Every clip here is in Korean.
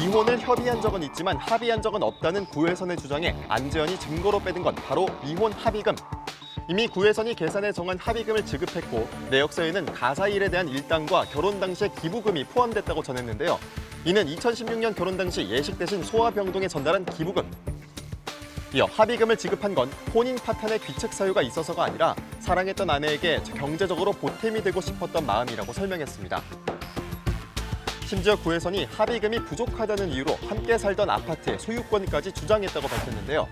이혼을 협의한 적은 있지만 합의한 적은 없다는 구혜선의 주장에 안재현이 증거로 빼든 건 바로 이혼 합의금. 이미 구혜선이 계산에 정한 합의금을 지급했고 내역서에는 가사일에 대한 일당과 결혼 당시의 기부금이 포함됐다고 전했는데요. 이는 2016년 결혼 당시 예식 대신 소아병동에 전달한 기부금. 이어 합의금을 지급한 건 혼인 파탄의 귀책 사유가 있어서가 아니라 사랑했던 아내에게 경제적으로 보탬이 되고 싶었던 마음이라고 설명했습니다. 심지어 구혜선이 합의금이 부족하다는 이유로 함께 살던 아파트의 소유권까지 주장했다고 밝혔는데요.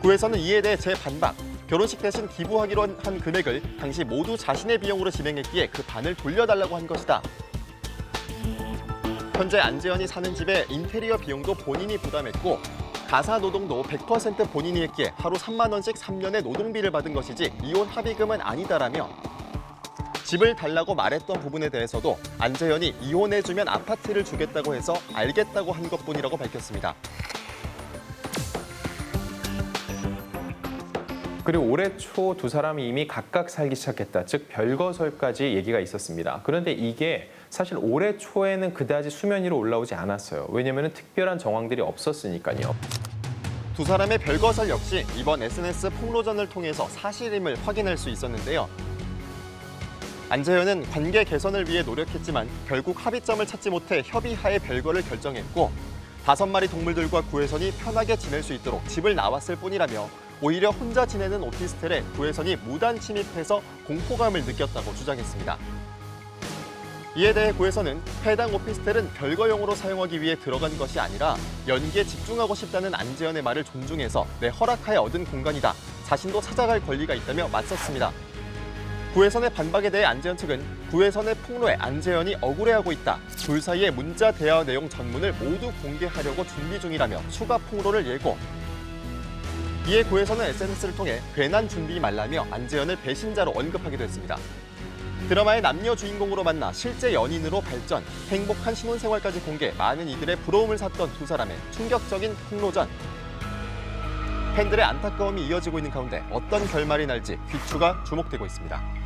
구혜선은 이에 대해 재반박, 결혼식 대신 기부하기로 한 금액을 당시 모두 자신의 비용으로 진행했기에 그 반을 돌려달라고 한 것이다. 현재 안재현이 사는 집의 인테리어 비용도 본인이 부담했고 가사 노동도 100% 본인이 했기에 하루 3만 원씩 3년의 노동비를 받은 것이지 이혼 합의금은 아니다라며 집을 달라고 말했던 부분에 대해서도 안재현이 이혼해주면 아파트를 주겠다고 해서 알겠다고 한 것뿐이라고 밝혔습니다. 그리고 올해 초 두 사람이 이미 각각 살기 시작했다. 즉 별거설까지 얘기가 있었습니다. 그런데 이게 사실 올해 초에는 그다지 수면 위로 올라오지 않았어요. 왜냐하면 특별한 정황들이 없었으니까요. 두 사람의 별거설 역시 이번 SNS 폭로전을 통해서 사실임을 확인할 수 있었는데요. 안재현은 관계 개선을 위해 노력했지만 결국 합의점을 찾지 못해 협의하에 별거를 결정했고 5마리 동물들과 구혜선이 편하게 지낼 수 있도록 집을 나왔을 뿐이라며 오히려 혼자 지내는 오피스텔에 구혜선이 무단 침입해서 공포감을 느꼈다고 주장했습니다. 이에 대해 구혜선은 해당 오피스텔은 별거용으로 사용하기 위해 들어간 것이 아니라 연기에 집중하고 싶다는 안재현의 말을 존중해서 내 허락하에 얻은 공간이다. 자신도 찾아갈 권리가 있다며 맞섰습니다. 구혜선의 반박에 대해 안재현 측은 구혜선의 폭로에 안재현이 억울해하고 있다. 둘 사이의 문자 대화 내용 전문을 모두 공개하려고 준비 중이라며 추가 폭로를 예고. 이에 구혜선은 SNS를 통해 괜한 준비 말라며 안재현을 배신자로 언급하기도 했습니다. 드라마의 남녀 주인공으로 만나 실제 연인으로 발전, 행복한 신혼생활까지 공개, 많은 이들의 부러움을 샀던 두 사람의 충격적인 폭로전. 팬들의 안타까움이 이어지고 있는 가운데 어떤 결말이 날지 귀추가 주목되고 있습니다.